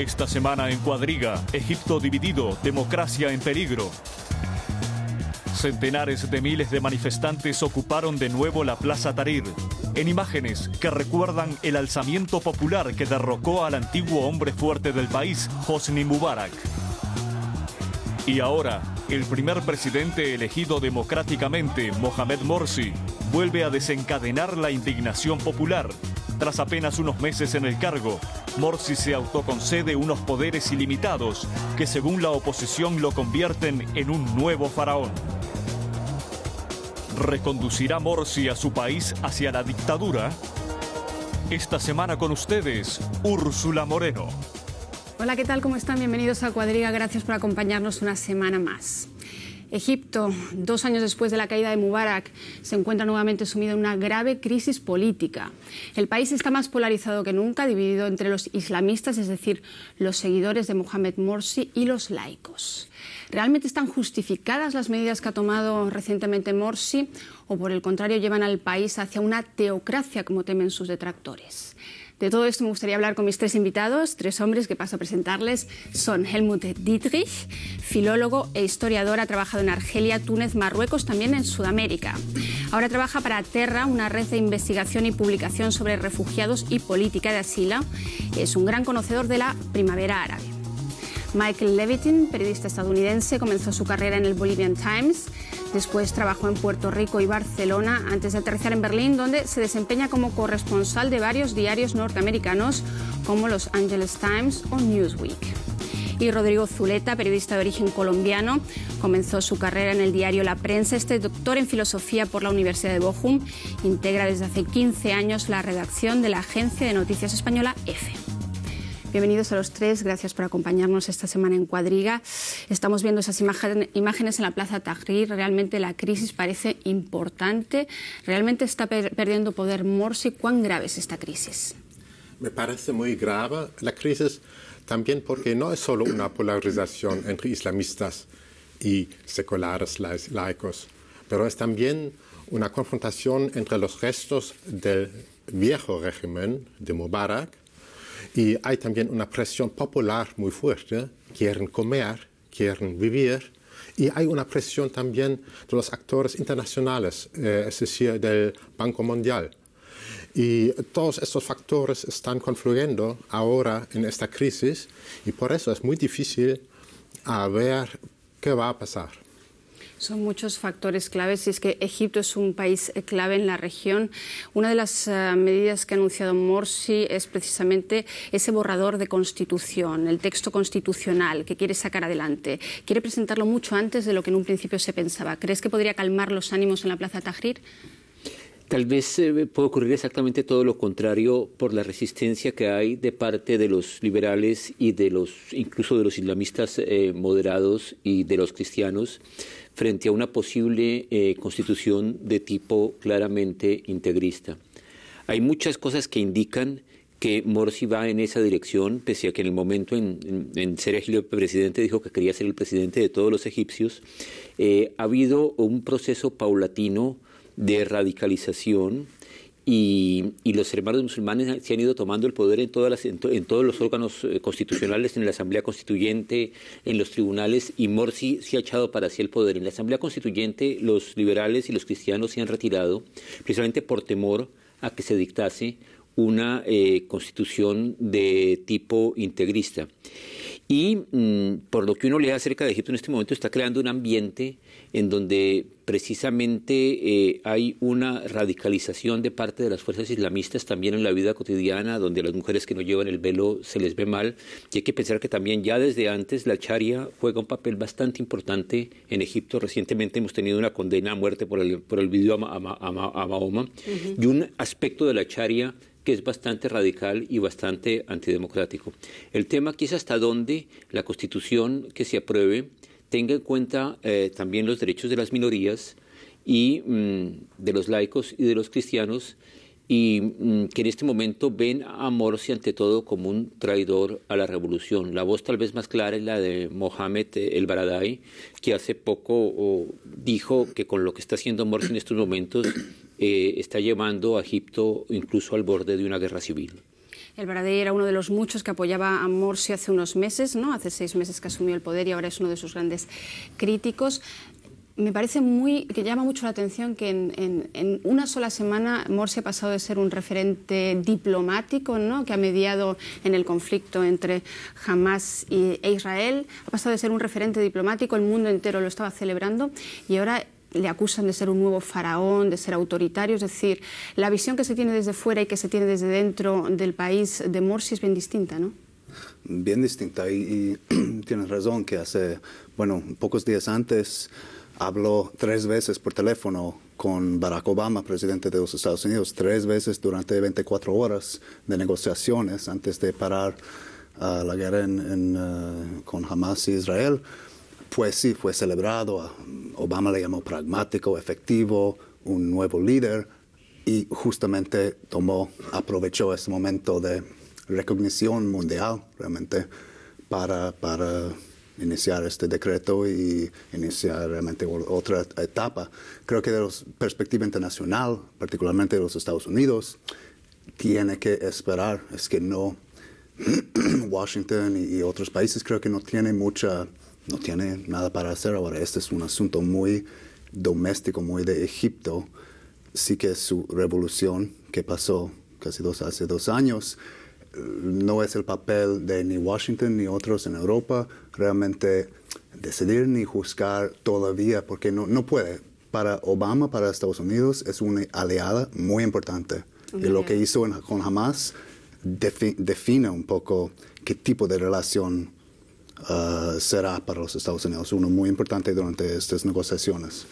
Esta semana en Cuadriga, Egipto dividido, democracia en peligro. Centenares de miles de manifestantes ocuparon de nuevo la Plaza Tahrir, en imágenes que recuerdan el alzamiento popular que derrocó al antiguo hombre fuerte del país, Hosni Mubarak. Y ahora, el primer presidente elegido democráticamente, Mohamed Morsi, vuelve a desencadenar la indignación popular. Tras apenas unos meses en el cargo, Morsi se autoconcede unos poderes ilimitados que, según la oposición, lo convierten en un nuevo faraón. ¿Reconducirá Morsi a su país hacia la dictadura? Esta semana con ustedes, Úrsula Moreno. Hola, ¿qué tal? ¿Cómo están? Bienvenidos a Cuadriga. Gracias por acompañarnos una semana más. Egipto, 2 años después de la caída de Mubarak, se encuentra nuevamente sumido en una grave crisis política. El país está más polarizado que nunca, dividido entre los islamistas, es decir, los seguidores de Mohamed Morsi, y los laicos. ¿Realmente están justificadas las medidas que ha tomado recientemente Morsi o, por el contrario, llevan al país hacia una teocracia, como temen sus detractores? De todo esto me gustaría hablar con mis 3 invitados, 3 hombres que paso a presentarles. Son Helmut Dietrich, filólogo e historiador, ha trabajado en Argelia, Túnez, Marruecos, también en Sudamérica. Ahora trabaja para Terra, una red de investigación y publicación sobre refugiados y política de asilo. Es un gran conocedor de la primavera árabe. Michael Levitin, periodista estadounidense, comenzó su carrera en el Bolivian Times. Después trabajó en Puerto Rico y Barcelona antes de aterrizar en Berlín, donde se desempeña como corresponsal de varios diarios norteamericanos como Los Angeles Times o Newsweek. Y Rodrigo Zuleta, periodista de origen colombiano, comenzó su carrera en el diario La Prensa. Este doctor en filosofía por la Universidad de Bochum integra desde hace 15 años la redacción de la agencia de noticias española EFE. Bienvenidos a los 3, gracias por acompañarnos esta semana en Cuadriga. Estamos viendo esas imágenes en la Plaza Tahrir. Realmente la crisis parece importante. ¿Realmente está perdiendo poder Morsi? ¿Cuán grave es esta crisis? Me parece muy grave la crisis también porque no es solo una polarización entre islamistas y seculares laicos, pero es también una confrontación entre los restos del viejo régimen de Mubarak. Y hay también una presión popular muy fuerte, quieren comer, quieren vivir, y hay una presión también de los actores internacionales, es decir, del Banco Mundial. Y todos estos factores están confluyendo ahora en esta crisis, y por eso es muy difícil ver qué va a pasar. Son muchos factores claves y es que Egipto es un país clave en la región. Una de las medidas que ha anunciado Morsi es precisamente ese borrador de constitución, el texto constitucional que quiere sacar adelante. Quiere presentarlo mucho antes de lo que en un principio se pensaba. ¿Crees que podría calmar los ánimos en la Plaza Tahrir? Tal vez puede ocurrir exactamente todo lo contrario por la resistencia que hay de parte de los liberales y incluso de los islamistas moderados y de los cristianos frente a una posible constitución de tipo claramente integrista. Hay muchas cosas que indican que Morsi va en esa dirección, pese a que en el momento en ser elegido presidente dijo que quería ser el presidente de todos los egipcios. Ha habido un proceso paulatino de radicalización y los hermanos musulmanes se han ido tomando el poder en todos los órganos constitucionales, en la Asamblea Constituyente, en los tribunales, y Morsi se ha echado para sí el poder. En la Asamblea Constituyente los liberales y los cristianos se han retirado precisamente por temor a que se dictase una constitución de tipo integrista. Y por lo que uno lee acerca de Egipto en este momento, está creando un ambiente en donde precisamente hay una radicalización de parte de las fuerzas islamistas también en la vida cotidiana, donde a las mujeres que no llevan el velo se les ve mal. Y hay que pensar que también ya desde antes la Sharia juega un papel bastante importante en Egipto. Recientemente hemos tenido una condena a muerte por el video a Mahoma, y un aspecto de la Sharia que es bastante radical y bastante antidemocrático. El tema aquí es hasta dónde la Constitución que se apruebe tenga en cuenta también los derechos de las minorías y de los laicos y de los cristianos, y que en este momento ven a Morsi ante todo como un traidor a la revolución. La voz tal vez más clara es la de Mohamed El Baradei, que hace poco dijo que con lo que está haciendo Morsi en estos momentos está llevando a Egipto incluso al borde de una guerra civil. El Baradei era uno de los muchos que apoyaba a Morsi hace unos meses, ¿no? Hace 6 meses que asumió el poder y ahora es uno de sus grandes críticos. Me parece que llama mucho la atención que en una sola semana Morsi ha pasado de ser un referente diplomático, ¿no?, que ha mediado en el conflicto entre Hamas e Israel, ha pasado de ser un referente diplomático, el mundo entero lo estaba celebrando, y ahora le acusan de ser un nuevo faraón, de ser autoritario. Es decir, la visión que se tiene desde fuera y que se tiene desde dentro del país de Morsi es bien distinta, ¿no? Bien distinta, y tienes razón que hace, pocos días antes habló 3 veces por teléfono con Barack Obama, presidente de los Estados Unidos, 3 veces durante 24 horas de negociaciones antes de parar la guerra con Hamas y Israel. Pues sí, fue celebrado. Obama le llamó pragmático, efectivo, un nuevo líder, y justamente aprovechó ese momento de recognición mundial realmente para iniciar este decreto y iniciar realmente otra etapa. Creo que de la perspectiva internacional, particularmente de los Estados Unidos, tiene que esperar. Es que no, Washington y otros países creo que no tiene nada para hacer ahora. Este es un asunto muy doméstico, muy de Egipto. Sí que su revolución que pasó hace 2 años no es el papel de ni Washington ni otros en Europa realmente decidir ni juzgar todavía, porque no puede. Para Obama, para Estados Unidos, es una aliada muy importante. Y lo que hizo con Hamas define un poco qué tipo de relación será para los Estados Unidos, uno muy importante durante estas negociaciones.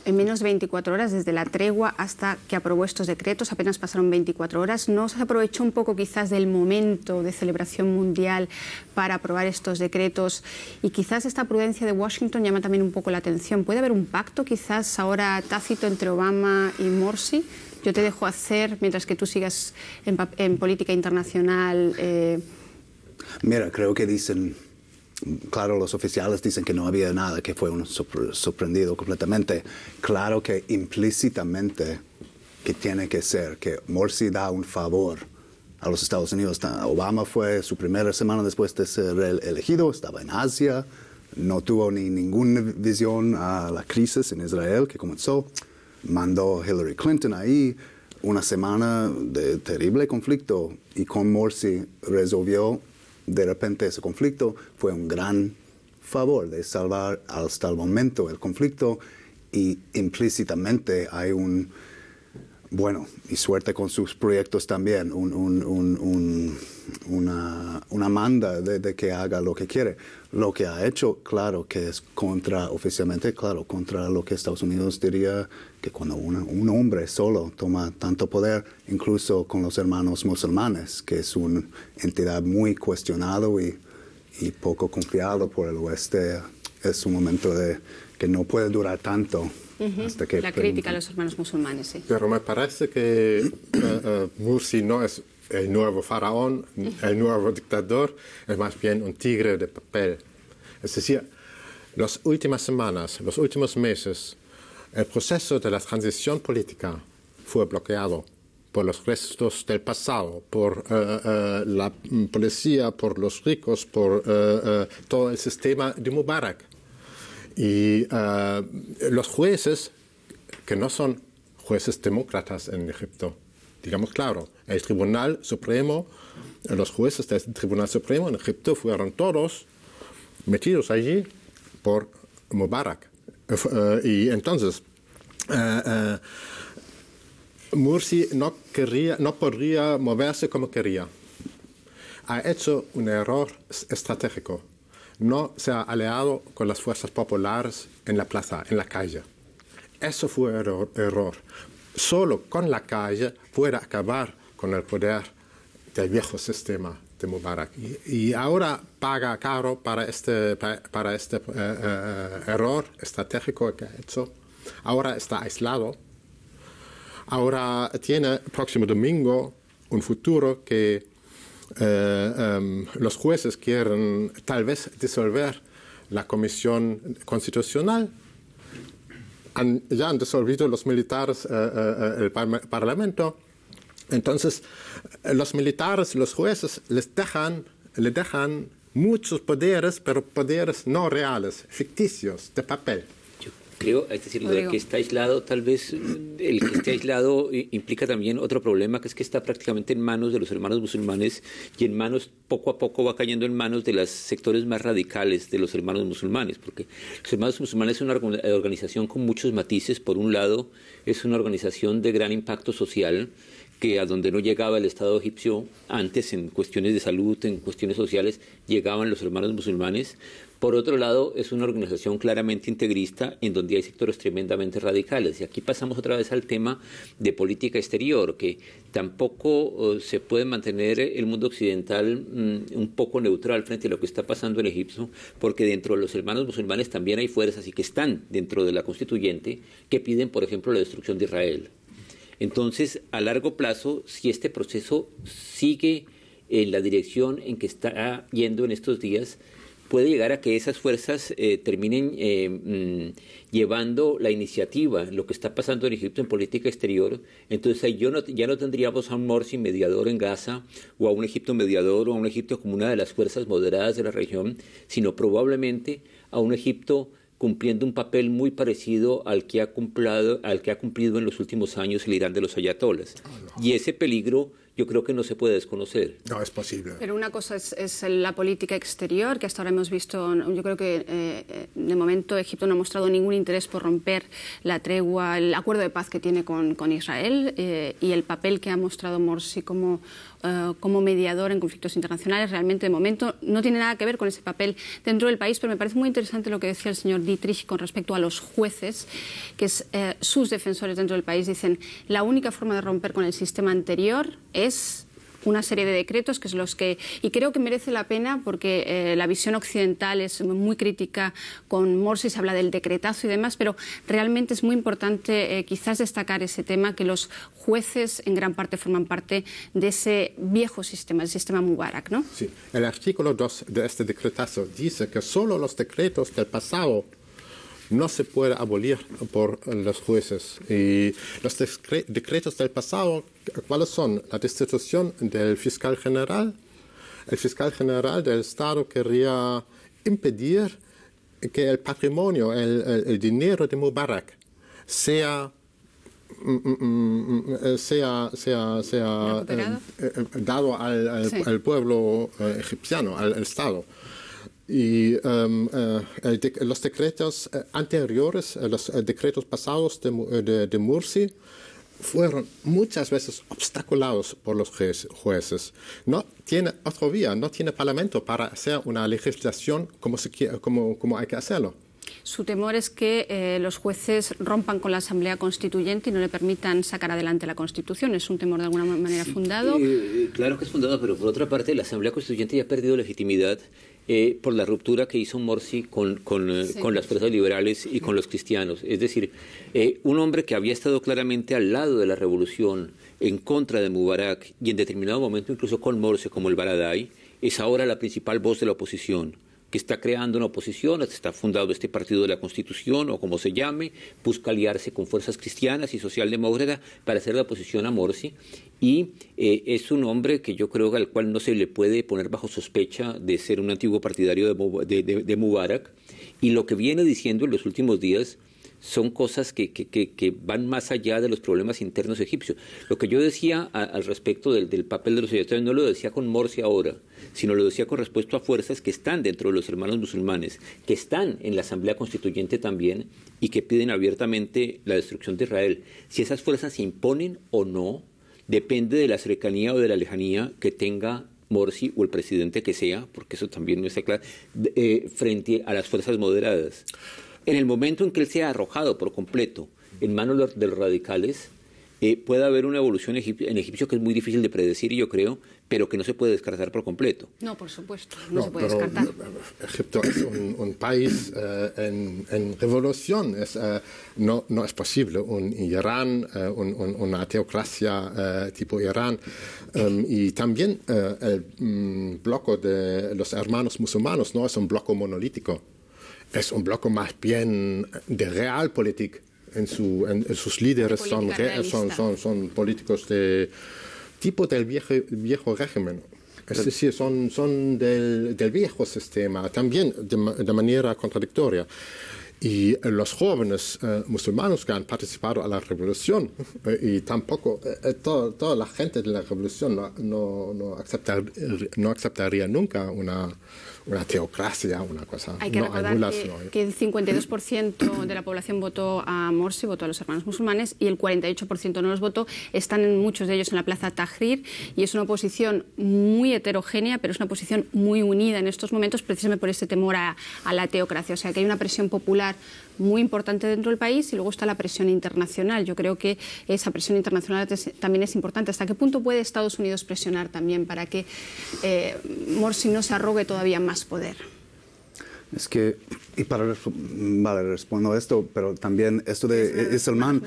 En menos de 24 horas, desde la tregua hasta que aprobó estos decretos, apenas pasaron 24 horas, ¿no se aprovechó un poco quizás del momento de celebración mundial para aprobar estos decretos? Y quizás esta prudencia de Washington llama también un poco la atención. ¿Puede haber un pacto quizás ahora tácito entre Obama y Morsi? Yo te dejo hacer mientras que tú sigas en política internacional. Mira, creo que dicen... Claro, los oficiales dicen que no había nada, que fue un sorprendido completamente. Claro que implícitamente que tiene que ser que Morsi da un favor a los Estados Unidos. Obama fue su primera semana después de ser elegido, estaba en Asia, no tuvo ninguna visión a la crisis en Israel que comenzó. Mandó a Hillary Clinton ahí, una semana de terrible conflicto, y con Morsi resolvió de repente ese conflicto. Fue un gran favor de salvar hasta el momento el conflicto, y implícitamente hay y suerte con sus proyectos también, una manda de que haga lo que quiere. Lo que ha hecho, claro, que es oficialmente, contra lo que Estados Unidos diría que cuando un hombre solo toma tanto poder, incluso con los hermanos musulmanes, que es una entidad muy cuestionado y poco confiado por el oeste, es un momento que no puede durar tanto. Hasta que la crítica a los hermanos musulmanes, sí. Pero me parece que Morsi no es el nuevo faraón, el nuevo dictador, es más bien un tigre de papel. Es decir, las últimas semanas, los últimos meses, el proceso de la transición política fue bloqueado por los restos del pasado, por la policía, por los ricos, por todo el sistema de Mubarak. Y los jueces, que no son jueces demócratas en Egipto, digamos claro, el Tribunal Supremo, los jueces del Tribunal Supremo en Egipto fueron todos metidos allí por Mubarak. Y entonces, Morsi no podría moverse como quería. Ha hecho un error estratégico. No se ha aliado con las fuerzas populares en la plaza, en la calle. Eso fue error. Solo con la calle puede acabar con el poder del viejo sistema de Mubarak. Y ahora paga caro para este error estratégico que ha hecho. Ahora está aislado. Ahora tiene próximo domingo un futuro que los jueces quieren tal vez disolver la Comisión Constitucional. Ya han disolvido los militares el Parlamento. Entonces, los militares, los jueces, le dejan muchos poderes, pero poderes no reales, ficticios, de papel. Yo creo, es decir, lo de que está aislado, tal vez el que esté aislado implica también otro problema, que es que está prácticamente en manos de los hermanos musulmanes y en manos, poco a poco va cayendo en manos de los sectores más radicales de los hermanos musulmanes, porque los hermanos musulmanes es una organización con muchos matices. Por un lado, es una organización de gran impacto social, que a donde no llegaba el Estado egipcio antes en cuestiones de salud, en cuestiones sociales, llegaban los hermanos musulmanes. Por otro lado, es una organización claramente integrista en donde hay sectores tremendamente radicales. Y aquí pasamos otra vez al tema de política exterior, que tampoco se puede mantener el mundo occidental un poco neutral frente a lo que está pasando en Egipto, porque dentro de los hermanos musulmanes también hay fuerzas y que están dentro de la constituyente que piden, por ejemplo, la destrucción de Israel. Entonces, a largo plazo, si este proceso sigue en la dirección en que está yendo en estos días, puede llegar a que esas fuerzas terminen llevando la iniciativa en lo que está pasando en Egipto en política exterior. Entonces ahí ya no tendríamos a un Morsi mediador en Gaza, o a un Egipto mediador, o a un Egipto como una de las fuerzas moderadas de la región, sino probablemente a un Egipto cumpliendo un papel muy parecido al que ha cumplido en los últimos años el Irán de los ayatolas. Y ese peligro yo creo que no se puede desconocer. No es posible. Pero una cosa es la política exterior, que hasta ahora hemos visto, yo creo que de momento Egipto no ha mostrado ningún interés por romper la tregua, el acuerdo de paz que tiene con Israel, y el papel que ha mostrado Morsi como mediador en conflictos internacionales realmente de momento no tiene nada que ver con ese papel dentro del país. Pero me parece muy interesante lo que decía el señor Dietrich con respecto a los jueces, que es sus defensores dentro del país dicen la única forma de romper con el sistema anterior es una serie de decretos, que es los que... Y creo que merece la pena porque la visión occidental es muy crítica con Morsi, se habla del decretazo y demás, pero realmente es muy importante quizás destacar ese tema, que los jueces en gran parte forman parte de ese viejo sistema, el sistema Mubarak, ¿no? Sí, el artículo 2 de este decretazo dice que solo los decretos del pasado no se puede abolir por los jueces. Y los decretos del pasado, ¿cuáles son? La destitución del fiscal general. El fiscal general del Estado quería impedir que el patrimonio, el dinero de Mubarak sea dado al pueblo egipciano, al Estado. Y los decretos anteriores, los decretos pasados de Morsi, fueron muchas veces obstaculados por los jueces. No tiene otra vía, no tiene parlamento para hacer una legislación como hay que hacerlo. Su temor es que los jueces rompan con la Asamblea Constituyente y no le permitan sacar adelante la Constitución. ¿Es un temor de alguna manera fundado? Claro que es fundado, pero por otra parte la Asamblea Constituyente ya ha perdido legitimidad por la ruptura que hizo Morsi con las fuerzas liberales y con los cristianos. Es decir, un hombre que había estado claramente al lado de la revolución, en contra de Mubarak y en determinado momento incluso con Morsi, como el Baradei, es ahora la principal voz de la oposición, que está creando una oposición, está fundado este Partido de la Constitución, o como se llame, busca aliarse con fuerzas cristianas y socialdemócratas para hacer la oposición a Morsi. Y es un hombre que yo creo al cual no se le puede poner bajo sospecha de ser un antiguo partidario de Mubarak. Y lo que viene diciendo en los últimos días son cosas que van más allá de los problemas internos egipcios. Lo que yo decía al respecto del papel de los ayatolás no lo decía con Morsi ahora, sino lo decía con respecto a fuerzas que están dentro de los hermanos musulmanes, que están en la Asamblea Constituyente también y que piden abiertamente la destrucción de Israel. Si esas fuerzas se imponen o no, depende de la cercanía o de la lejanía que tenga Morsi o el presidente que sea, porque eso también no está claro, frente a las fuerzas moderadas. En el momento en que él sea arrojado por completo en manos de los radicales, puede haber una evolución en Egipcio que es muy difícil de predecir, yo creo, pero que no se puede descartar por completo. No, por supuesto, no se puede descartar. Egipto es un país en revolución. No es posible un Irán, una teocracia tipo Irán. Y también el bloque de los hermanos musulmanes no es un bloque monolítico. Es un bloque más bien de realpolitik. Sus líderes son políticos de tipo del viejo régimen. Es decir, son del viejo sistema, también de manera contradictoria. Y los jóvenes musulmanes que han participado a la revolución, y tampoco toda la gente de la revolución no aceptaría nunca una teocracia, una cosa. Hay que recordar que el 52% de la población votó a Morsi, votó a los hermanos musulmanes, y el 48% no los votó. Están muchos de ellos en la plaza Tahrir, y es una oposición muy heterogénea, pero es una oposición muy unida en estos momentos, precisamente por este temor a la teocracia. O sea, que hay una presión popular muy importante dentro del país, y luego está la presión internacional. Yo creo que esa presión internacional también es importante. ¿Hasta qué punto puede Estados Unidos presionar también para que Morsi no se arrogue todavía más poder? Es que, respondo a esto, pero también esto de Salman,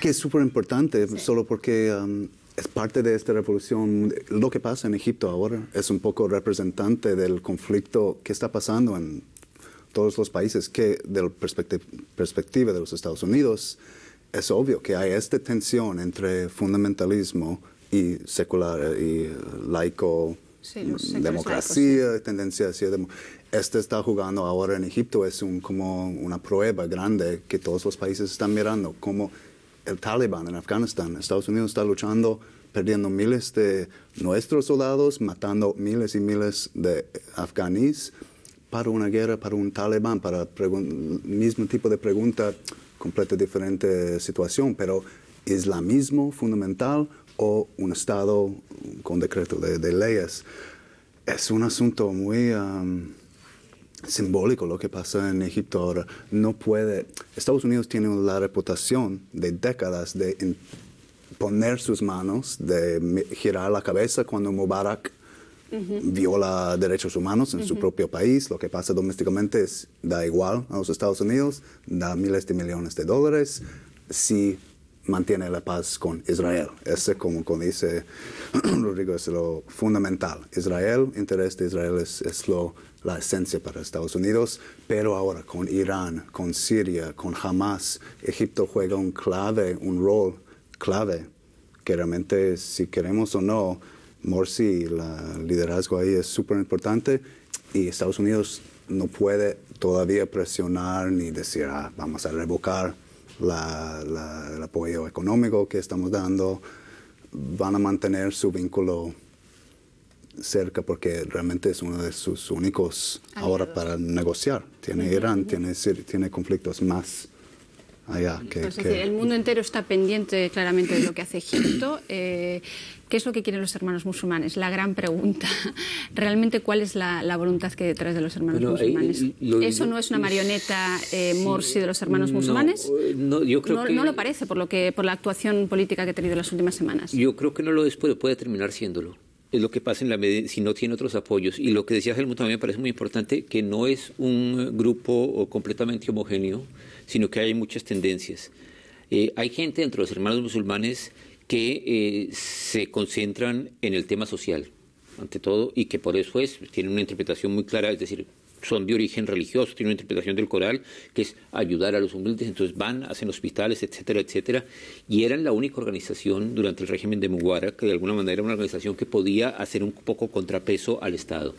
que es súper importante, sí. Solo porque es parte de esta revolución. Lo que pasa en Egipto ahora es un poco representante del conflicto que está pasando en todos los países, que de la perspectiva de los Estados Unidos es obvio que hay esta tensión entre fundamentalismo y secular y laico, sí, democracia, laicos, sí. Tendencia hacia este está jugando ahora en Egipto, es como una prueba grande que todos los países están mirando, como el Talibán en Afganistán. Estados Unidos está luchando, perdiendo miles de nuestros soldados, matando miles y miles de afganíes, para una guerra, para un talibán, para el mismo tipo de pregunta, completamente diferente situación, pero islamismo fundamental o un Estado con decreto de leyes. Es un asunto muy simbólico lo que pasa en Egipto ahora. Estados Unidos tiene la reputación de décadas de poner sus manos, de girar la cabeza cuando Mubarak viola derechos humanos en su propio país. Lo que pasa domésticamente da igual a los Estados Unidos, da miles de millones de dólares si mantiene la paz con Israel. Ese, como dice Rodrigo, es lo fundamental. Interés de Israel es la esencia para Estados Unidos, pero ahora con Irán, con Siria, con Hamas, Egipto juega un rol clave, que realmente, si queremos o no, Morsi, el liderazgo ahí es súper importante, y Estados Unidos no puede todavía presionar ni decir, vamos a revocar el apoyo económico que estamos dando. Van a mantener su vínculo cerca porque realmente es uno de sus únicos ahora para negociar. Tiene Irán, tiene conflictos más allá. Es decir, el mundo entero está pendiente claramente de lo que hace Egipto. ¿Qué es lo que quieren los hermanos musulmanes? La gran pregunta. ¿Realmente cuál es la voluntad que hay detrás de los hermanos musulmanes? ¿Eso no es una marioneta Morsi de los hermanos musulmanes? Yo creo que no lo parece por la actuación política que ha tenido en las últimas semanas. Yo creo que no lo es, pero puede terminar siéndolo. Es lo que pasa si no tiene otros apoyos. Y lo que decía Helmut también me parece muy importante, que no es un grupo completamente homogéneo, sino que hay muchas tendencias. Hay gente entre los hermanos musulmanes que se concentran en el tema social, ante todo, y que por eso tienen una interpretación muy clara, es decir, son de origen religioso, tienen una interpretación del Corán, que es ayudar a los humildes, entonces hacen hospitales, etcétera, etcétera, y eran la única organización durante el régimen de Mubarak, que de alguna manera era una organización que podía hacer un poco contrapeso al Estado.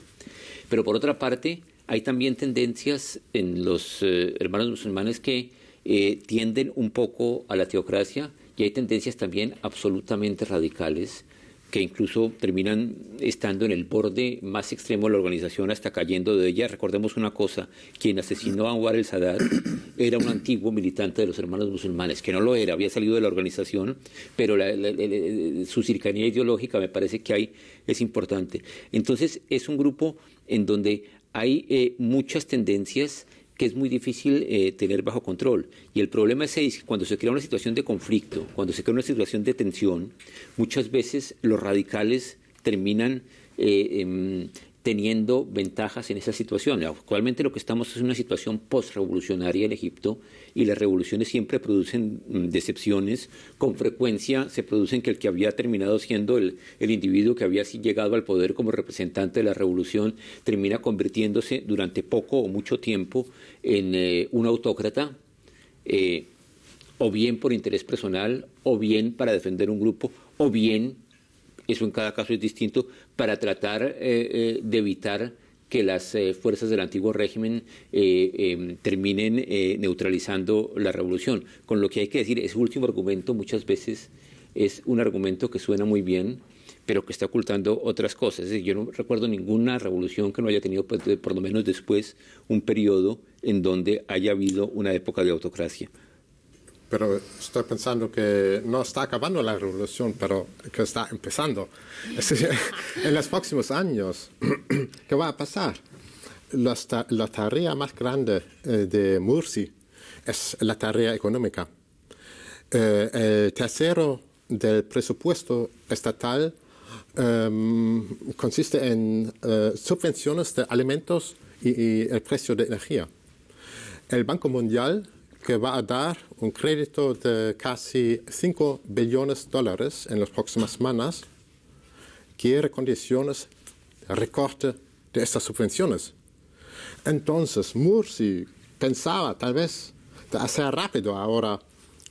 Pero por otra parte, hay también tendencias en los hermanos musulmanes que tienden un poco a la teocracia, y hay tendencias también absolutamente radicales que incluso terminan estando en el borde más extremo de la organización hasta cayendo de ella. Recordemos una cosa, quien asesinó a Anwar el-Sadat era un antiguo militante de los hermanos musulmanes, que no lo era, había salido de la organización, pero su cercanía ideológica me parece que es importante. Entonces es un grupo en donde hay muchas tendencias que es muy difícil tener bajo control. Y el problema es que cuando se crea una situación de conflicto, cuando se crea una situación de tensión, muchas veces los radicales terminan teniendo ventajas en esa situación. Actualmente lo que estamos es una situación post-revolucionaria en Egipto, y las revoluciones siempre producen decepciones. Con frecuencia se producen que el que había terminado siendo el individuo que había llegado al poder como representante de la revolución termina convirtiéndose durante poco o mucho tiempo en un autócrata, o bien por interés personal, o bien para defender un grupo, o bien eso en cada caso es distinto, para tratar de evitar que las fuerzas del antiguo régimen terminen neutralizando la revolución. Con lo que hay que decir, ese último argumento muchas veces es un argumento que suena muy bien, pero que está ocultando otras cosas. Es decir, yo no recuerdo ninguna revolución que no haya tenido, pues, por lo menos después, un periodo en donde haya habido una época de autocracia. Pero estoy pensando que no está acabando la revolución, pero que está empezando. Es decir, en los próximos años, ¿qué va a pasar? La tarea más grande de Morsi es la tarea económica. El tercero del presupuesto estatal consiste en subvenciones de alimentos y el precio de energía. El Banco Mundial, que va a dar un crédito de casi $5 billones en las próximas semanas, quiere condiciones de recorte de estas subvenciones. Entonces, Morsi pensaba tal vez de hacer rápido ahora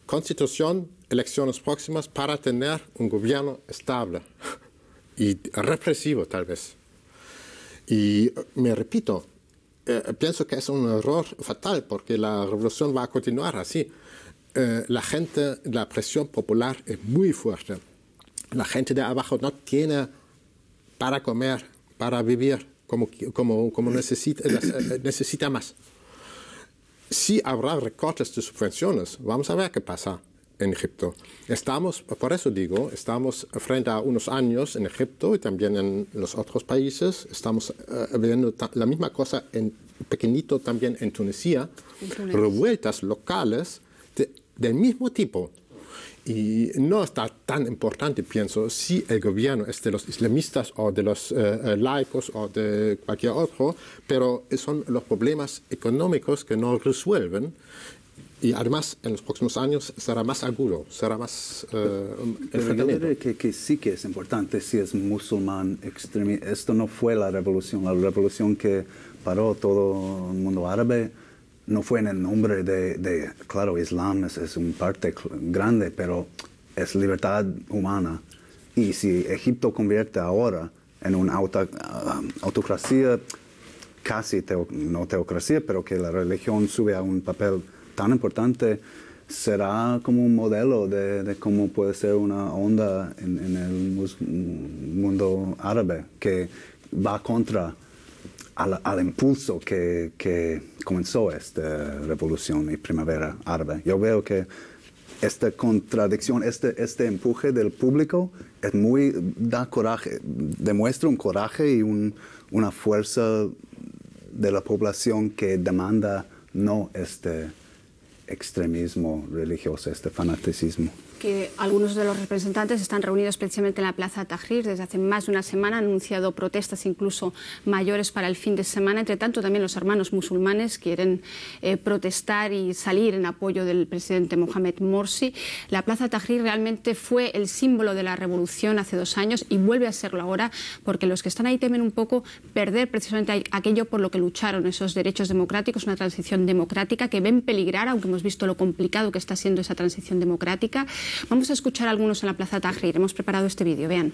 constitución, elecciones próximas para tener un gobierno estable y represivo tal vez. Y me repito, pienso que es un error fatal porque la revolución va a continuar así. La presión popular es muy fuerte. La gente de abajo no tiene para comer, para vivir como necesita más. Si habrá recortes de subvenciones, vamos a ver qué pasa en Egipto. Por eso digo, estamos frente a unos años en Egipto y también en los otros países. Estamos viendo la misma cosa pequeñito también en Tunisia, revueltas locales del mismo tipo. Y no está tan importante, pienso, si el gobierno es de los islamistas o de los laicos o de cualquier otro, pero son los problemas económicos que no resuelven. Y además, en los próximos años será más agudo, será más Yo creo que sí que es importante si es musulmán extremista. Esto no fue la revolución que paró todo el mundo árabe. No fue en el nombre claro, Islam es una parte grande, pero es libertad humana. Y si Egipto convierte ahora en una autocracia, casi no teocracia, pero que la religión sube a un papel tan importante, será como un modelo de cómo puede ser una onda en el mundo árabe, que va contra al impulso que comenzó esta revolución y primavera árabe. Yo veo que esta contradicción, este empuje del público da coraje, demuestra un coraje y una fuerza de la población que demanda no este extremismo religioso, este fanaticismo. Que algunos de los representantes están reunidos precisamente en la Plaza Tahrir desde hace más de una semana, han anunciado protestas incluso mayores para el fin de semana. Entre tanto, también los hermanos musulmanes quieren protestar y salir en apoyo del presidente Mohamed Morsi. La Plaza Tahrir realmente fue el símbolo de la revolución hace 2 años y vuelve a serlo ahora, porque los que están ahí temen un poco perder precisamente aquello por lo que lucharon, esos derechos democráticos, una transición democrática que ven peligrar, aunque hemos visto lo complicado que está siendo esa transición democrática. Vamos a escuchar a algunos en la Plaza Tahrir. Hemos preparado este vídeo, vean.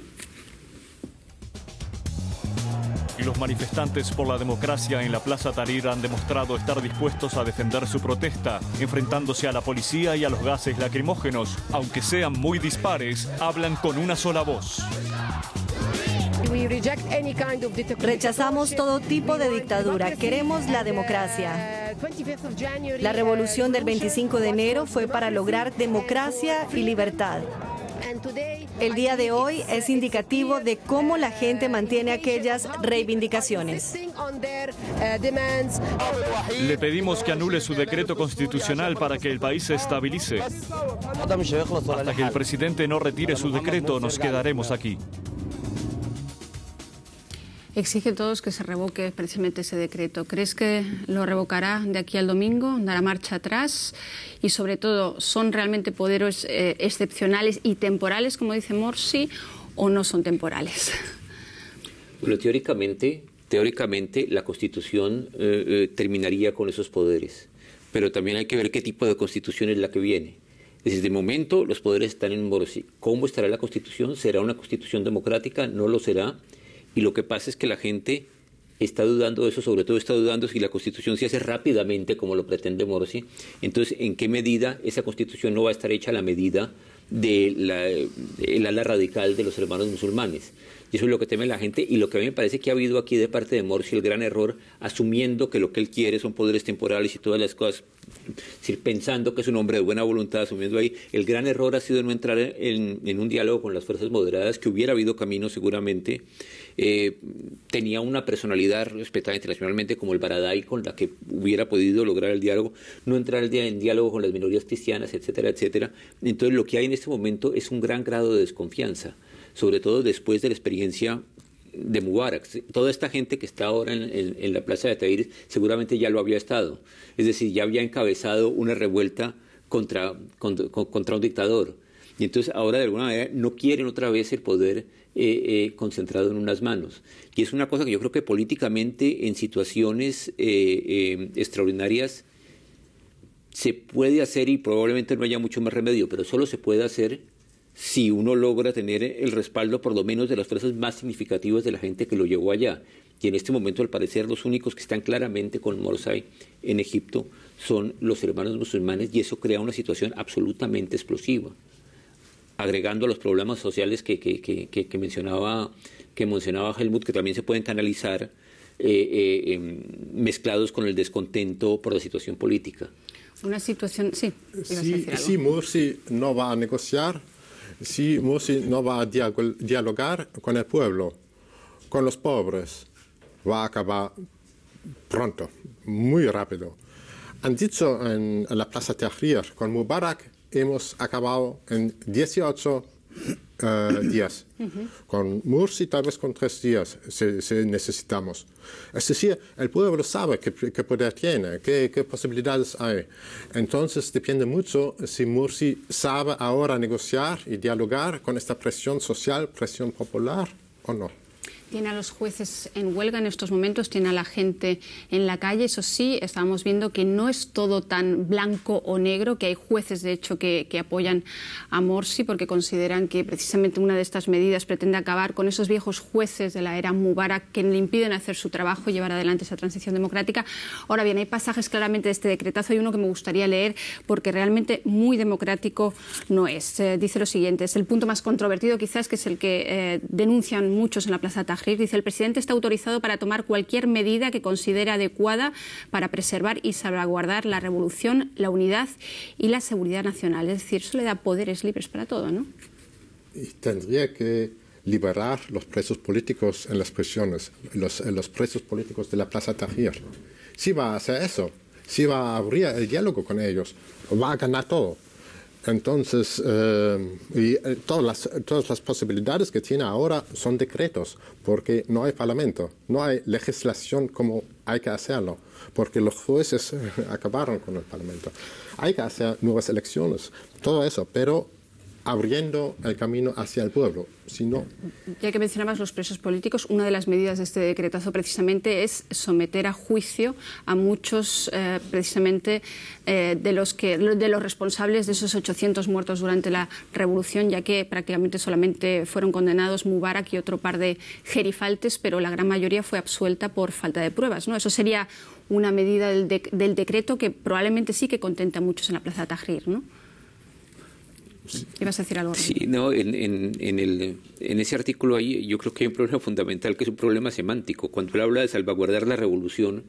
Y los manifestantes por la democracia en la Plaza Tahrir han demostrado estar dispuestos a defender su protesta, enfrentándose a la policía y a los gases lacrimógenos. Aunque sean muy dispares, hablan con una sola voz. Rechazamos todo tipo de dictadura. Queremos la democracia. La revolución del 25 de enero fue para lograr democracia y libertad. El día de hoy es indicativo de cómo la gente mantiene aquellas reivindicaciones. Le pedimos que anule su decreto constitucional para que el país se estabilice. Hasta que el presidente no retire su decreto, nos quedaremos aquí. Exigen todos que se revoque precisamente ese decreto. ¿Crees que lo revocará de aquí al domingo? ¿Dará marcha atrás? Y sobre todo, ¿son realmente poderes excepcionales y temporales, como dice Morsi, o no son temporales? Bueno, teóricamente la Constitución terminaría con esos poderes, pero también hay que ver qué tipo de Constitución es la que viene. Es decir, de momento los poderes están en Morsi. ¿Cómo estará la Constitución? ¿Será una Constitución democrática? ¿No lo será? Y lo que pasa es que la gente está dudando de eso, sobre todo está dudando si la Constitución se hace rápidamente como lo pretende Morsi. Entonces, ¿en qué medida esa Constitución no va a estar hecha a la medida del ala radical de los hermanos musulmanes? Y eso es lo que teme la gente, y lo que a mí me parece que ha habido aquí de parte de Morsi el gran error, asumiendo que lo que él quiere son poderes temporales y todas las cosas, es decir, pensando que es un hombre de buena voluntad, asumiendo ahí, el gran error ha sido no entrar en un diálogo con las fuerzas moderadas, que hubiera habido camino seguramente. Tenía una personalidad respetada internacionalmente como el Baradei, con la que hubiera podido lograr el diálogo, no entrar en diálogo con las minorías cristianas, etcétera, etcétera. Entonces lo que hay en este momento es un gran grado de desconfianza, sobre todo después de la experiencia de Mubarak. Toda esta gente que está ahora en la plaza de Tahrir seguramente ya lo había estado, es decir, ya había encabezado una revuelta contra un dictador, y entonces ahora de alguna manera no quieren otra vez el poder concentrado en unas manos. Y es una cosa que yo creo que políticamente en situaciones extraordinarias se puede hacer, y probablemente no haya mucho más remedio, pero solo se puede hacer si uno logra tener el respaldo por lo menos de las fuerzas más significativas de la gente que lo llevó allá. Y en este momento, al parecer, los únicos que están claramente con Morsi en Egipto son los hermanos musulmanes, y eso crea una situación absolutamente explosiva, agregando a los problemas sociales que mencionaba Helmut, que también se pueden canalizar mezclados con el descontento por la situación política. Una situación, sí. Si Morsi no va a negociar, si Morsi no va a dialogar con el pueblo, con los pobres, va a acabar pronto, muy rápido. Han dicho en la Plaza Tahrir, con Mubarak hemos acabado en 18 días. Con Morsi tal vez con 3 días si necesitamos. Es decir, el pueblo sabe qué poder tiene, qué posibilidades hay. Entonces depende mucho si Morsi sabe ahora negociar y dialogar con esta presión social, presión popular o no. Tiene a los jueces en huelga en estos momentos, tiene a la gente en la calle. Eso sí, estamos viendo que no es todo tan blanco o negro, que hay jueces, de hecho, que apoyan a Morsi porque consideran que precisamente una de estas medidas pretende acabar con esos viejos jueces de la era Mubarak que le impiden hacer su trabajo y llevar adelante esa transición democrática. Ahora bien, hay pasajes claramente de este decretazo y uno que me gustaría leer porque realmente muy democrático no es. Dice lo siguiente, es el punto más controvertido quizás, que es el que denuncian muchos en la Plaza Tahrir. Dice, el presidente está autorizado para tomar cualquier medida que considere adecuada para preservar y salvaguardar la revolución, la unidad y la seguridad nacional. Es decir, eso le da poderes libres para todo, ¿no? Y tendría que liberar los presos políticos en las prisiones, los presos políticos de la Plaza Tahrir. Si va a hacer eso, si va a abrir el diálogo con ellos, va a ganar todo. Entonces, todas las posibilidades que tiene ahora son decretos, porque no hay parlamento, no hay legislación como hay que hacerlo, porque los jueces acabaron con el parlamento. Hay que hacer nuevas elecciones, todo eso, pero abriendo el camino hacia el pueblo. Si no... Ya que mencionabas los presos políticos, una de las medidas de este decretazo precisamente es someter a juicio a muchos precisamente de los responsables de esos 800 muertos durante la revolución, ya que prácticamente solamente fueron condenados Mubarak y otro par de gerifaltes, pero la gran mayoría fue absuelta por falta de pruebas, ¿no? Eso sería una medida del decreto que probablemente sí que contenta a muchos en la Plaza Tahrir, ¿no? ¿Ibas a decir algo? Sí, no, en ese artículo ahí yo creo que hay un problema fundamental, que es un problema semántico. Cuando él habla de salvaguardar la revolución,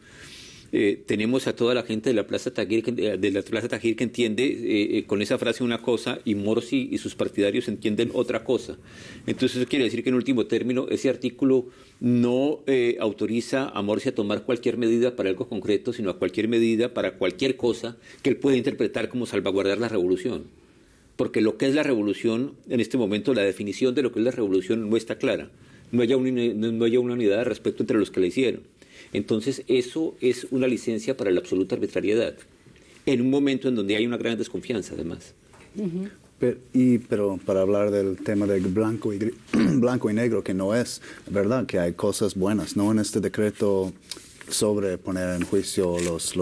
tenemos a toda la gente de la Plaza Tahrir que entiende con esa frase una cosa, y Morsi y sus partidarios entienden otra cosa. Entonces eso quiere decir que en último término ese artículo no autoriza a Morsi a tomar cualquier medida para algo concreto, sino a cualquier medida para cualquier cosa que él pueda interpretar como salvaguardar la revolución. Porque lo que es la revolución, en este momento, la definición de lo que es la revolución no está clara. No hay una unidad de respeto entre los que la hicieron. Entonces, eso es una licencia para la absoluta arbitrariedad, en un momento en donde hay una gran desconfianza, además. Pero para hablar del tema de blanco y negro, que no es verdad que hay cosas buenas, ¿no? En este decreto sobre poner en juicio los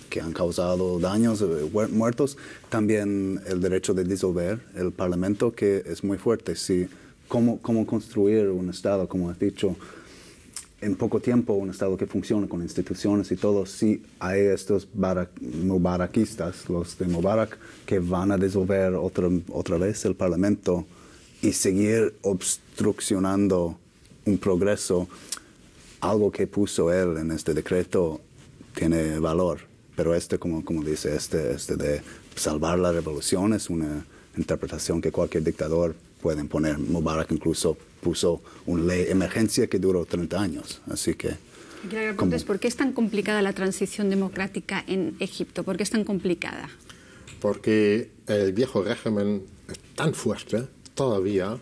que han causado daños, muertos. También el derecho de disolver el Parlamento, que es muy fuerte. Si, ¿cómo construir un Estado, como has dicho, en poco tiempo, un Estado que funcione con instituciones y todo? Si hay estos mubarakistas, los de Mubarak, que van a disolver otra vez el Parlamento y seguir obstruccionando un progreso, algo que puso él en este decreto tiene valor. Pero como dice, de salvar la revolución es una interpretación que cualquier dictador puede imponer. Mubarak incluso puso una ley de emergencia que duró 30 años. Así que... ¿Por qué es tan complicada la transición democrática en Egipto? ¿Por qué es tan complicada? Porque el viejo régimen es tan fuerte todavía,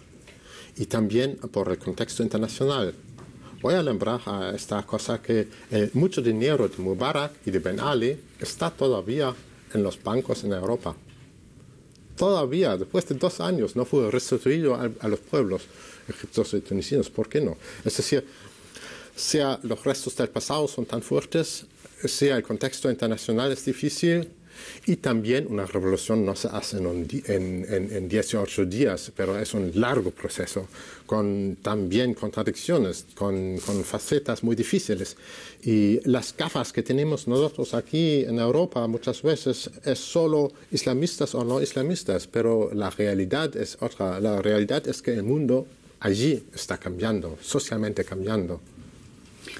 y también por el contexto internacional. Voy a lembrar a esta cosa que mucho dinero de Mubarak y de Ben Ali está todavía en los bancos en Europa. Todavía, después de 2 años, no fue restituido a los pueblos egipcios y tunisinos. ¿Por qué no? Es decir, sea los restos del pasado son tan fuertes, sea el contexto internacional es difícil, y también una revolución no se hace en 18 días, pero es un largo proceso, con también contradicciones, con facetas muy difíciles. Y las gafas que tenemos nosotros aquí en Europa muchas veces es solo islamistas o no islamistas, pero la realidad es otra. La realidad es que el mundo allí está cambiando, socialmente cambiando.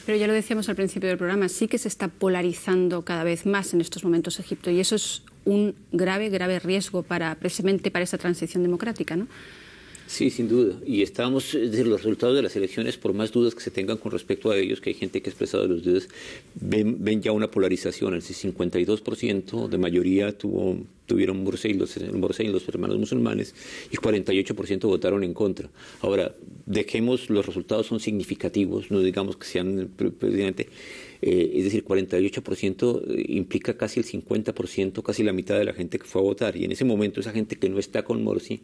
Pero ya lo decíamos al principio del programa, sí que se está polarizando cada vez más en estos momentos Egipto, y eso es un grave riesgo precisamente para esa transición democrática, ¿no? Sí, sin duda. Y estábamos desde los resultados de las elecciones, por más dudas que se tengan con respecto a ellos, que hay gente que ha expresado las dudas, ven ya una polarización. El 52% de mayoría tuvieron Morsi y los hermanos musulmanes, y 48% votaron en contra. Ahora, dejemos, los resultados son significativos, no digamos que sean presidente. Es decir, 48% implica casi el 50%, casi la mitad de la gente que fue a votar. Y en ese momento esa gente que no está con Morsi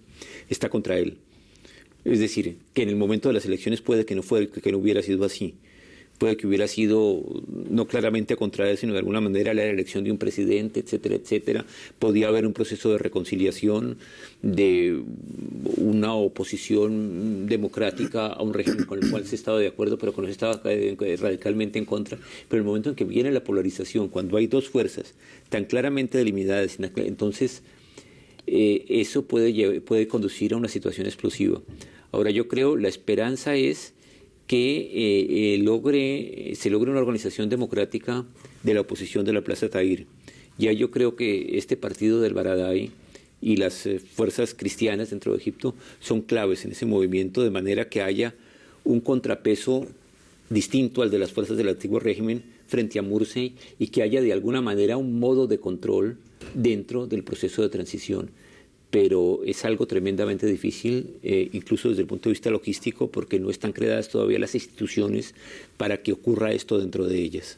está contra él. Es decir, que en el momento de las elecciones puede que no hubiera sido así. Puede que hubiera sido no claramente contra él, sino de alguna manera la elección de un presidente, etcétera, etcétera. Podía haber un proceso de reconciliación, de una oposición democrática a un régimen con el cual se estaba de acuerdo, pero con el que estaba radicalmente en contra. Pero el momento en que viene la polarización, cuando hay dos fuerzas tan claramente delimitadas, entonces eso puede conducir a una situación explosiva. Ahora, yo creo, la esperanza es que se logre una organización democrática de la oposición de la Plaza Tahrir. Ya yo creo que este partido del Baradei y las fuerzas cristianas dentro de Egipto son claves en ese movimiento, de manera que haya un contrapeso distinto al de las fuerzas del antiguo régimen frente a Morsi, y que haya de alguna manera un modo de control dentro del proceso de transición. Pero es algo tremendamente difícil, incluso desde el punto de vista logístico, porque no están creadas todavía las instituciones para que ocurra esto dentro de ellas.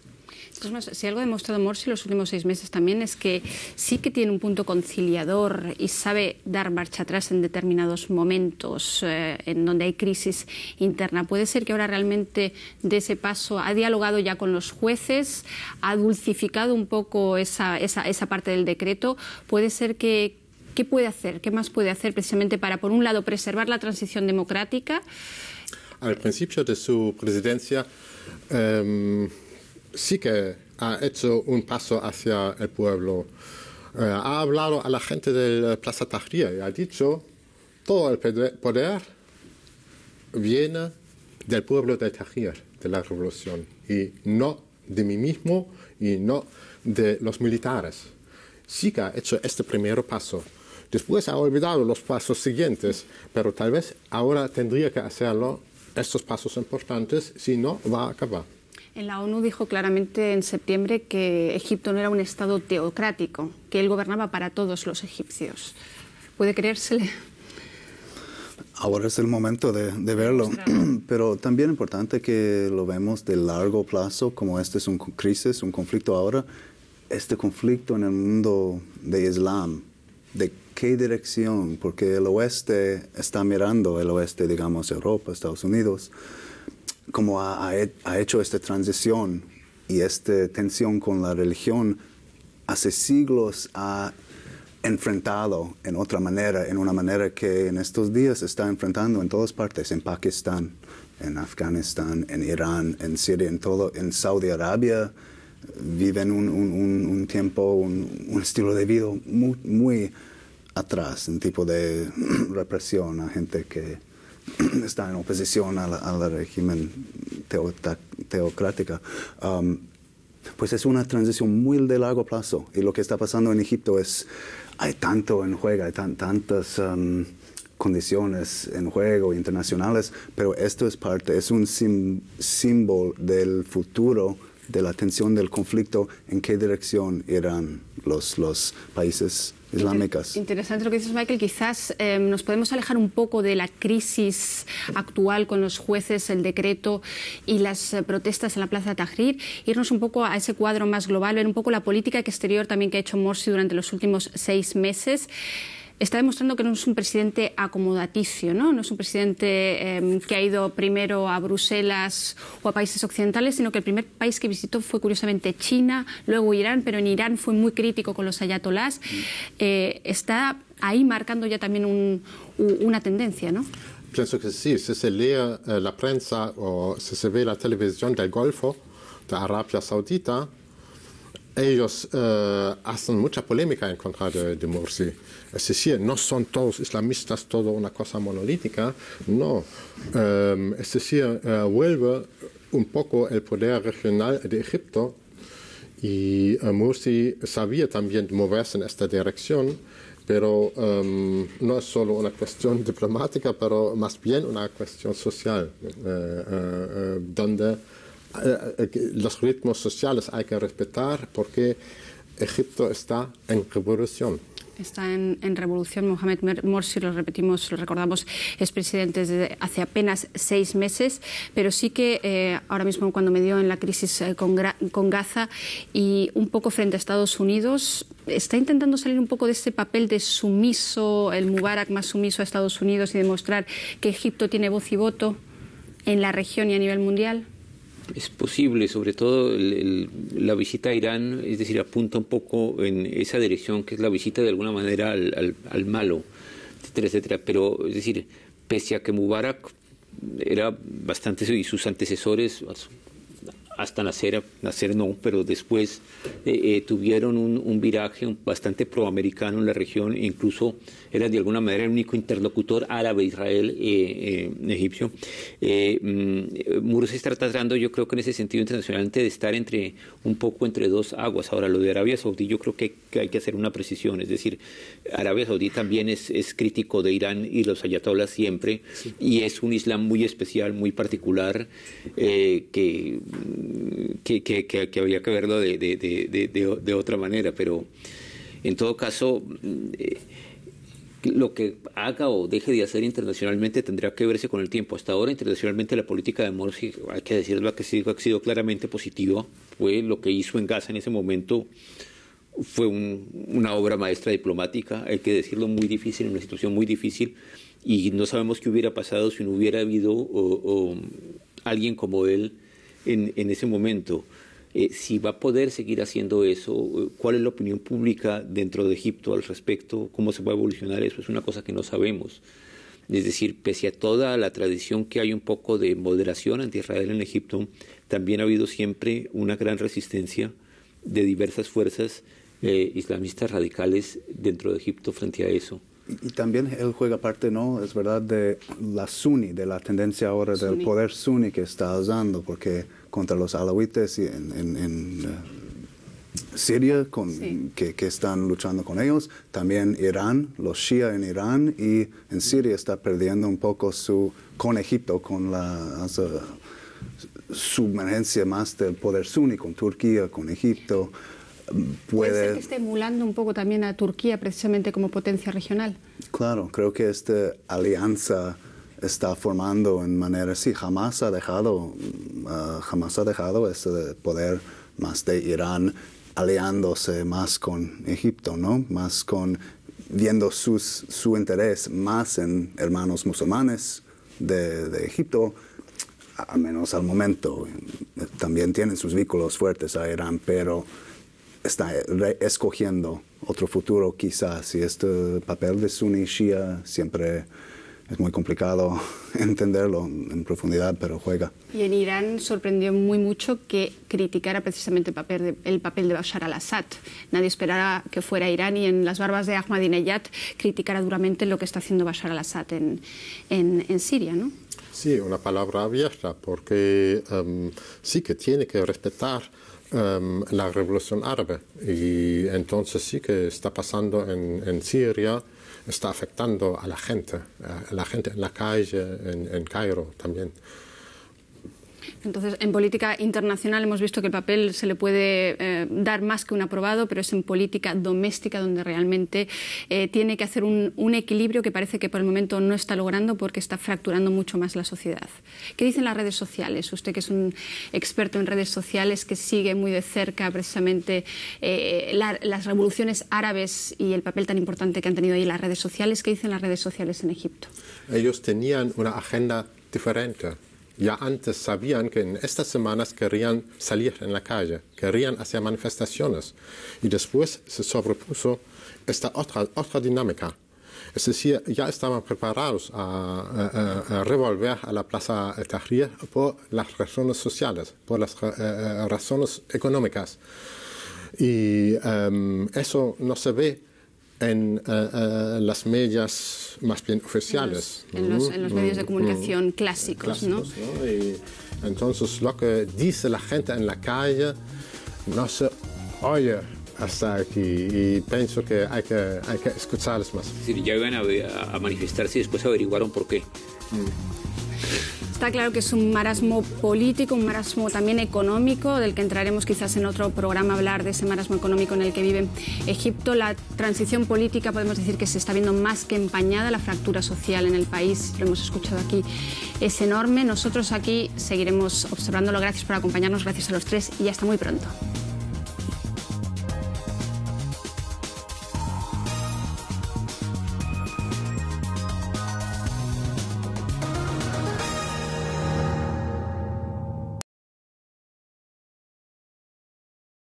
Si algo ha demostrado Morsi los últimos 6 meses también es que sí que tiene un punto conciliador y sabe dar marcha atrás en determinados momentos en donde hay crisis interna. Puede ser que ahora realmente dé ese paso, ha dialogado ya con los jueces, ha dulcificado un poco esa parte del decreto. Puede ser que... ¿Qué puede hacer? ¿Qué más puede hacer precisamente para, por un lado, preservar la transición democrática? Al principio de su presidencia sí que ha hecho un paso hacia el pueblo. Ha hablado a la gente de la Plaza Tahrir y ha dicho: todo el poder viene del pueblo de Tahrir, de la revolución, y no de mí mismo y no de los militares. Sí que ha hecho este primer paso. Después ha olvidado los pasos siguientes, pero tal vez ahora tendría que hacerlo, estos pasos importantes, si no va a acabar. En la ONU dijo claramente en septiembre que Egipto no era un Estado teocrático, que él gobernaba para todos los egipcios. ¿Puede creérsele? Ahora es el momento de verlo, pero también es importante que lo vemos de largo plazo, como este es un crisis, un conflicto ahora. Este conflicto en el mundo de Islam, ¿de qué dirección? Porque el oeste está mirando, el oeste, digamos, Europa, Estados Unidos, como ha hecho esta transición y esta tensión con la religión, hace siglos ha enfrentado en otra manera, en una manera que en estos días está enfrentando en todas partes, en Pakistán, en Afganistán, en Irán, en Siria, en Saudi Arabia. Viven un tiempo, un estilo de vida muy atrás, un tipo de represión a gente que está en oposición al régimen teocrática. Pues es una transición muy de largo plazo. Y lo que está pasando en Egipto es, hay tanto en juego, hay tantas condiciones en juego internacionales, pero esto es parte, es un símbolo del futuro, de la tensión del conflicto, en qué dirección irán los países islámicos. Interesante lo que dices, Michael. Quizás nos podemos alejar un poco de la crisis actual con los jueces, el decreto y las protestas en la Plaza Tahrir, irnos un poco a ese cuadro más global, ver un poco la política exterior también que ha hecho Morsi durante los últimos 6 meses. Está demostrando que no es un presidente acomodaticio, ¿no? No es un presidente que ha ido primero a Bruselas o a países occidentales, sino que el primer país que visitó fue curiosamente China, luego Irán, pero en Irán fue muy crítico con los ayatolás. Está ahí marcando ya también una tendencia, ¿no? Pienso que sí. Si se lee la prensa o si se ve la televisión del Golfo, de Arabia Saudita, ellos hacen mucha polémica en contra de Morsi. Es decir, no son todos islamistas, todo una cosa monolítica, no. Es decir, vuelve un poco el poder regional de Egipto y Morsi sabía también moverse en esta dirección, pero no es solo una cuestión diplomática, pero más bien una cuestión social, donde los ritmos sociales hay que respetar porque Egipto está en revolución. Está en revolución. Mohamed Morsi, lo repetimos, lo recordamos, es presidente desde hace apenas 6 meses, pero sí que ahora mismo cuando me dio en la crisis con Gaza y un poco frente a Estados Unidos, está intentando salir un poco de ese papel de sumiso, el Mubarak más sumiso a Estados Unidos y demostrar que Egipto tiene voz y voto en la región y a nivel mundial. Es posible, sobre todo la visita a Irán, es decir, apunta un poco en esa dirección, que es la visita de alguna manera al malo, etcétera, etcétera. Pero, es decir, pese a que Mubarak era bastante, y sus antecesores, hasta nacer no, pero después tuvieron un viraje bastante proamericano en la región, incluso era de alguna manera el único interlocutor árabe-Israel egipcio. Morsi está tratando, yo creo que en ese sentido internacionalmente, de estar un poco entre dos aguas. Ahora, lo de Arabia Saudí, yo creo que hay que hacer una precisión, es decir, Arabia Saudí también es crítico de Irán y los ayatolás siempre, sí. Y es un islam muy especial, muy particular, que habría que verlo de otra manera, pero en todo caso lo que haga o deje de hacer internacionalmente tendrá que verse con el tiempo. Hasta ahora internacionalmente la política de Morsi, hay que decirlo, ha sido claramente positiva. Fue lo que hizo en Gaza en ese momento, fue una obra maestra diplomática, hay que decirlo, muy difícil, en una situación muy difícil, y no sabemos qué hubiera pasado si no hubiera habido alguien como él en ese momento. Si va a poder seguir haciendo eso, cuál es la opinión pública dentro de Egipto al respecto, cómo se va a evolucionar eso, es una cosa que no sabemos. Es decir, pese a toda la tradición que hay un poco de moderación anti-Israel en Egipto, también ha habido siempre una gran resistencia de diversas fuerzas islamistas radicales dentro de Egipto frente a eso. Y también él juega parte, ¿no? Es verdad, de la suní, de la tendencia ahora del poder suní que está usando, porque contra los alawites en Siria, sí, que están luchando con ellos, también Irán, los shia en Irán, y en Siria está perdiendo un poco con Egipto, con la submergencia más del poder suní, con Turquía, con Egipto. ¿Puede ser que esté emulando un poco también a Turquía precisamente como potencia regional? Claro, creo que esta alianza está formando en manera, sí, jamás ha dejado ese poder más de Irán aliándose más con Egipto, ¿no? Más viendo su interés más en hermanos musulmanes de Egipto, al menos al momento. También tienen sus vínculos fuertes a Irán, pero está escogiendo otro futuro quizás. Y este papel de Sunni Shia siempre es muy complicado entenderlo en profundidad, pero juega. Y en Irán sorprendió muy mucho que criticara precisamente el papel de Bashar al-Assad. Nadie esperaba que fuera Irán y en las barbas de Ahmadinejad criticara duramente lo que está haciendo Bashar al-Assad en Siria, ¿no? Sí, una palabra abierta, porque sí que tiene que respetar la revolución árabe. Y entonces sí que está pasando en Siria, está afectando a la gente en la calle, en Cairo también. Entonces, en política internacional hemos visto que el papel se le puede dar más que un aprobado, pero es en política doméstica donde realmente tiene que hacer un equilibrio que parece que por el momento no está logrando porque está fracturando mucho más la sociedad. ¿Qué dicen las redes sociales? Usted, que es un experto en redes sociales, que sigue muy de cerca precisamente las revoluciones árabes y el papel tan importante que han tenido ahí las redes sociales, ¿qué dicen las redes sociales en Egipto? Ellos tenían una agenda diferente. Ya antes sabían que en estas semanas querían salir en la calle, querían hacer manifestaciones. Y después se sobrepuso esta otra dinámica. Es decir, ya estaban preparados a revolver a la Plaza Tahrir por las razones sociales, por las razones económicas. Y eso no se ve en las medias más bien oficiales. En los medios de comunicación clásicos, ¿no? Y entonces lo que dice la gente en la calle no se oye hasta aquí y pienso que hay que escucharles más. Es decir, ya iban a manifestarse y después averiguaron por qué. Está claro que es un marasmo político, un marasmo también económico, del que entraremos quizás en otro programa a hablar de ese marasmo económico en el que vive Egipto. La transición política podemos decir que se está viendo más que empañada, la fractura social en el país, lo hemos escuchado aquí, es enorme. Nosotros aquí seguiremos observándolo. Gracias por acompañarnos, gracias a los tres y hasta muy pronto.